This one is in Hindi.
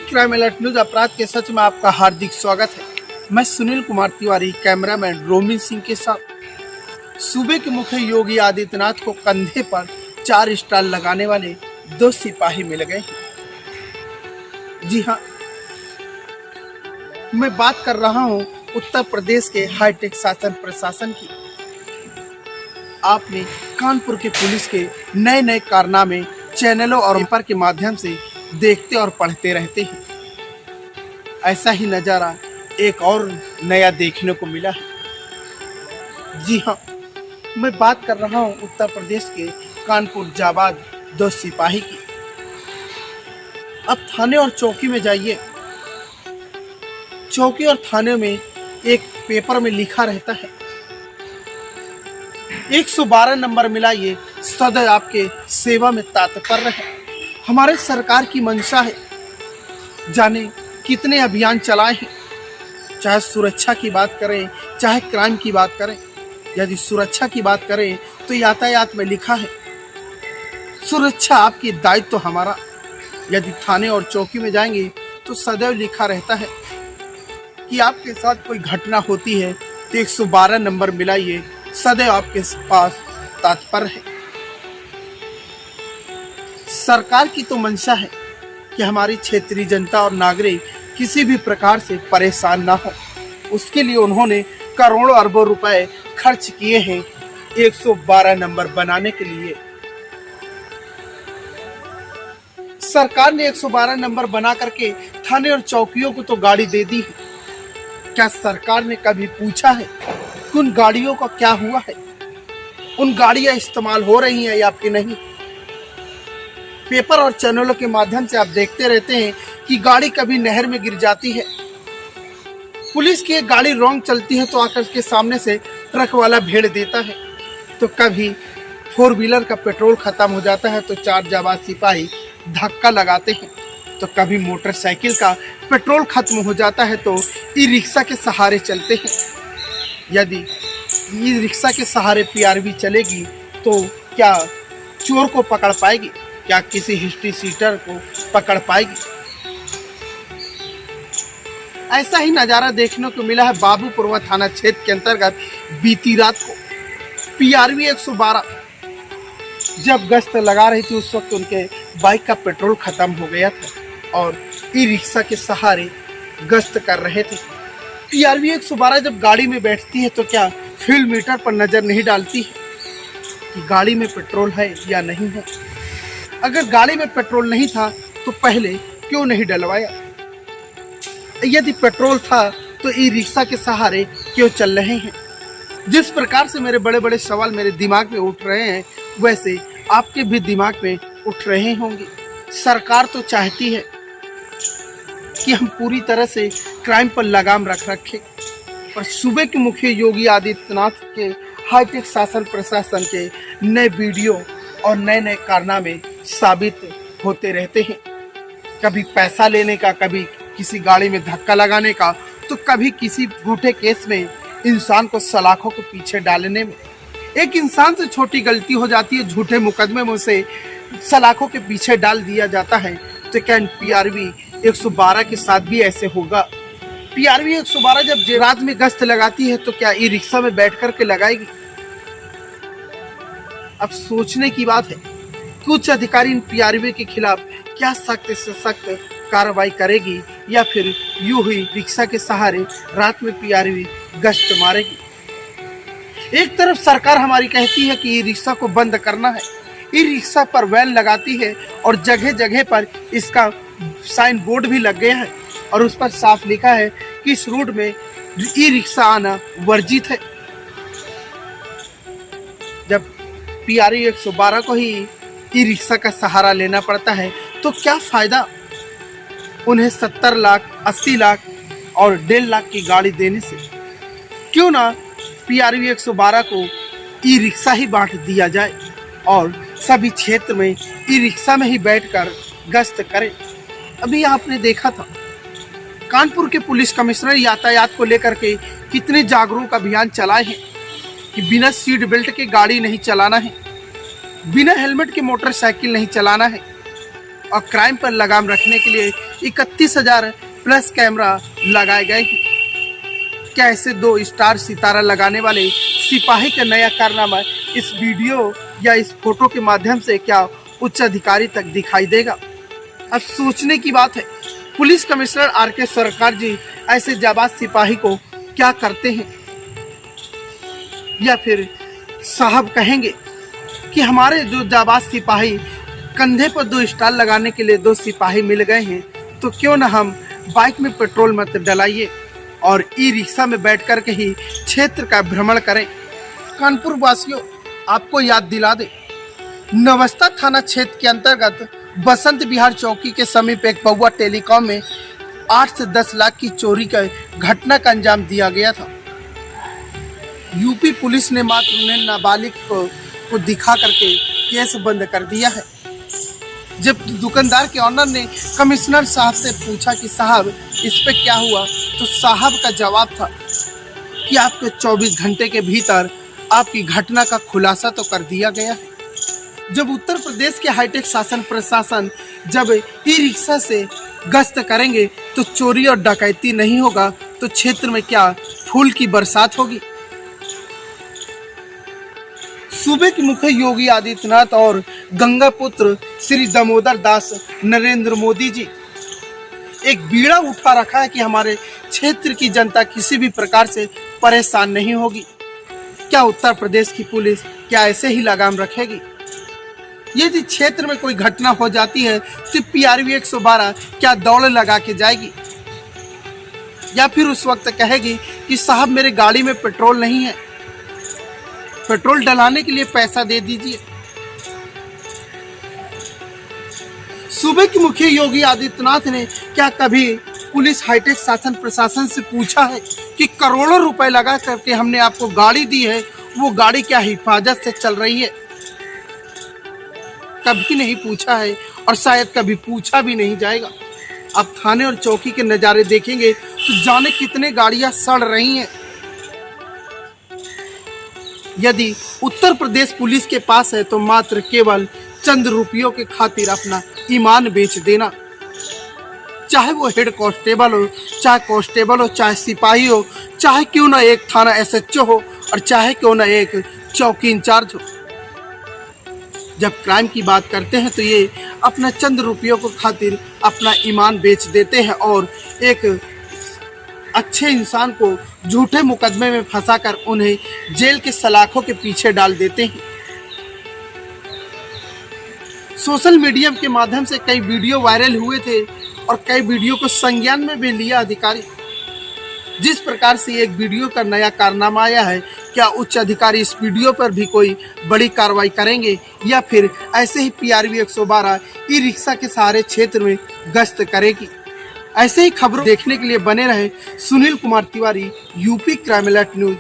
क्राइम अलर्ट न्यूज अपराध के सच में आपका हार्दिक स्वागत है। मैं सुनील कुमार तिवारी, कैमरामैन रोमिन सिंह के साथ। सूबे के मुख्य योगी आदित्यनाथ को कंधे पर 4 स्टार लगाने वाले 2 सिपाही मिल गए। जी हाँ, मैं बात कर रहा हूँ उत्तर प्रदेश के हाईटेक शासन प्रशासन की। आपने कानपुर के पुलिस के नए नए कारनामे चैनलों और पेपर के माध्यम से देखते और पढ़ते रहते हैं। ऐसा ही नज़ारा एक और नया देखने को मिला है। जी हाँ, मैं बात कर रहा हूँ उत्तर प्रदेश के कानपुर जाबाज 2 सिपाही की। अब थाने और चौकी में जाइए। चौकी और थाने में एक पेपर में लिखा रहता है 112 नंबर मिलाइए, सदैव आपके सेवा में तत्पर है। हमारे सरकार की मंशा है, जाने कितने अभियान चलाए हैं। चाहे सुरक्षा की बात करें, चाहे क्राइम की बात करें। यदि सुरक्षा की बात करें तो यातायात में लिखा है सुरक्षा आपकी दायित्व हमारा। यदि थाने और चौकी में जाएंगे तो सदैव लिखा रहता है कि आपके साथ कोई घटना होती है तो 112 नंबर मिलाइए, सदैव आपके पास तत्पर है। सरकार की तो मंशा है कि हमारी क्षेत्रीय जनता और नागरिक किसी भी प्रकार से परेशान ना हो। उसके लिए उन्होंने करोड़ों अरबों रुपए खर्च किए हैं 112 नंबर बनाने के लिए। सरकार ने 112 नंबर बना करके थाने और चौकियों को तो गाड़ी दे दी है। क्या सरकार ने कभी पूछा है कि उन गाड़ियों का क्या हुआ है? उन गाड़ियां इस्तेमाल हो रही हैं या फिर नहीं? पेपर और चैनलों के माध्यम से आप देखते रहते हैं कि गाड़ी कभी नहर में गिर जाती है। पुलिस की एक गाड़ी रॉन्ग चलती है तो आकर के सामने से ट्रक वाला भेड़ देता है। तो कभी 4 व्हीलर का पेट्रोल खत्म हो जाता है तो 4 जाबाज सिपाही धक्का लगाते हैं। तो कभी मोटरसाइकिल का पेट्रोल खत्म हो जाता है तो ई रिक्शा के सहारे चलते हैं। यदि ई रिक्शा के सहारे पीआरवी चलेगी तो क्या चोर को पकड़ पाएगी? क्या किसी हिस्ट्री सीटर को पकड़ पाएगी? ऐसा ही नज़ारा देखने को मिला है बाबूपुरवा थाना क्षेत्र के अंतर्गत। बीती रात को पीआरवी 112 जब गश्त लगा रही थी, उस वक्त उनके बाइक का पेट्रोल खत्म हो गया था और ई रिक्शा के सहारे गश्त कर रहे थे। पीआरवी 112 जब गाड़ी में बैठती है तो क्या फ्यूल मीटर पर नज़र नहीं डालती है कि गाड़ी में पेट्रोल है या नहीं है? अगर गाड़ी में पेट्रोल नहीं था तो पहले क्यों नहीं डलवाया? यदि पेट्रोल था तो ई रिक्शा के सहारे क्यों चल रहे हैं? जिस प्रकार से मेरे बड़े बड़े सवाल मेरे दिमाग में उठ रहे हैं, वैसे आपके भी दिमाग में उठ रहे होंगे। सरकार तो चाहती है कि हम पूरी तरह से क्राइम पर लगाम रखें, पर सूबे के मुख्य योगी आदित्यनाथ के हाईटेक शासन प्रशासन के नए वीडियो और नए नए कारनामे साबित होते रहते हैं। कभी पैसा लेने का, कभी किसी गाड़ी में धक्का लगाने का, तो कभी किसी झूठे केस में इंसान को सलाखों के पीछे डालने में। एक इंसान से छोटी गलती हो जाती है, झूठे मुकदमे में उसे सलाखों के पीछे डाल दिया जाता है। तो क्या पीआरवी 112 के साथ भी ऐसे होगा? पीआरवी 112 जब रात में गश्त लगाती है तो क्या ई रिक्शा में बैठ कर के लगाएगी? अब सोचने की बात है कि उच्च अधिकारी इन पीआरवी के खिलाफ क्या सख्त से सख्त कार्रवाई करेगी या फिर यूं ही रिक्शा के सहारे रात में पीआरवी गश्त मारेगी। एक तरफ सरकार हमारी कहती है कि ई रिक्शा को बंद करना है, ई रिक्शा पर वैन लगाती है और जगह जगह पर इसका साइन बोर्ड भी लग गया है और उस पर साफ लिखा है कि इस रूट में ई रिक्शा आना वर्जित है। जब पीआरवी 112 को ही ई रिक्शा का सहारा लेना पड़ता है तो क्या फ़ायदा उन्हें 70 लाख, 80 लाख और 1.5 लाख की गाड़ी देने से? क्यों ना पीआरवी 112 को ई रिक्शा ही बांट दिया जाए और सभी क्षेत्र में ई रिक्शा में ही बैठकर गश्त करें। अभी आपने देखा था कानपुर के पुलिस कमिश्नर यातायात को लेकर के कितने जागरूक अभियान चलाए हैं कि बिना सीट बेल्ट के गाड़ी नहीं चलाना है, बिना हेलमेट के मोटरसाइकिल नहीं चलाना है। और क्राइम पर लगाम रखने के लिए 31,000 प्लस कैमरा लगाए गए हैं। क्या ऐसे 2 स्टार सितारा लगाने वाले सिपाही का नया कारनामा इस वीडियो या इस फोटो के माध्यम से क्या उच्च अधिकारी तक दिखाई देगा? अब सोचने की बात है, पुलिस कमिश्नर RK सरकार जी ऐसे जाबाज सिपाही को क्या करते हैं? या फिर साहब कहेंगे कि हमारे जो जाबाज सिपाही कंधे पर 2 स्टार लगाने के लिए 2 सिपाही मिल गए हैं, तो क्यों ना हम बाइक में पेट्रोल मत डलाइए और ई-रिक्शा में बैठ कर के ही क्षेत्र का भ्रमण करें। कानपुर वासियों, आपको याद दिला दे, नवस्ता थाना क्षेत्र के अंतर्गत बसंत विहार चौकी के समीप एक पौवा टेलीकॉम में 8 से 10 लाख की चोरी का घटना का अंजाम दिया गया था। यूपी पुलिस ने मात्र उन्हें नाबालिग को दिखा करके केस बंद कर दिया है। जब दुकानदार के ऑनर ने कमिश्नर साहब से पूछा कि साहब इस पे क्या हुआ, तो साहब का जवाब था कि आपके 24 घंटे के भीतर आपकी घटना का खुलासा तो कर दिया गया है। जब उत्तर प्रदेश के हाईटेक शासन प्रशासन जब ई-रिक्शा से गश्त करेंगे तो चोरी और डकैती नहीं होगा, तो क्षेत्र में क्या फूल की बरसात होगी? सूबे के मुख्य योगी आदित्यनाथ और गंगा पुत्र श्री दामोदर दास नरेंद्र मोदी जी एक बीड़ा उठा रखा है कि हमारे क्षेत्र की जनता किसी भी प्रकार से परेशान नहीं होगी। क्या उत्तर प्रदेश की पुलिस क्या ऐसे ही लगाम रखेगी? यदि क्षेत्र में कोई घटना हो जाती है तो PRV 112 क्या दौड़ लगा के जाएगी? या फिर उस वक्त कहेगी कि साहब मेरे गाड़ी में पेट्रोल नहीं है, पेट्रोल डलाने के लिए पैसा दे दीजिए। सूबे के मुख्य योगी आदित्यनाथ ने क्या कभी पुलिस हाईटेक शासन प्रशासन से पूछा है कि करोड़ों रुपए लगा करके हमने आपको गाड़ी दी है, वो गाड़ी क्या हिफाजत से चल रही है? कभी नहीं पूछा है और शायद कभी पूछा भी नहीं जाएगा। अब थाने और चौकी के नज़ारे देखेंगे तो जाने कितने गाड़ियां सड़ रही हैं। यदि उत्तर प्रदेश पुलिस के पास है तो मात्र केवल चंद रुपयों के खातिर अपना ईमान बेच देना, चाहे वो हेड कांस्टेबल हो, चाहे कांस्टेबल हो, चाहे सिपाही हो, चाहे क्यों ना एक थाना SHO हो और चाहे क्यों ना एक चौकी इंचार्ज हो। जब क्राइम की बात करते हैं तो ये अपना चंद रुपयों को खातिर अपना ईमान बेच देते हैं और एक अच्छे इंसान को झूठे मुकदमे में फंसाकर उन्हें जेल के सलाखों के पीछे डाल देते हैं। सोशल मीडिया के माध्यम से कई वीडियो वायरल हुए थे और कई वीडियो को संज्ञान में भी लिया अधिकारी। जिस प्रकार से एक वीडियो का नया कारनामा आया है, क्या उच्च अधिकारी इस वीडियो पर भी कोई बड़ी कार्रवाई करेंगे या फिर ऐसे ही PRV 112 ई-रिक्शा के सहारे क्षेत्र में गश्त करेगी? ऐसे ही खबरों देखने के लिए बने रहे Sunil Kumar Tiwari, UP crime alert news.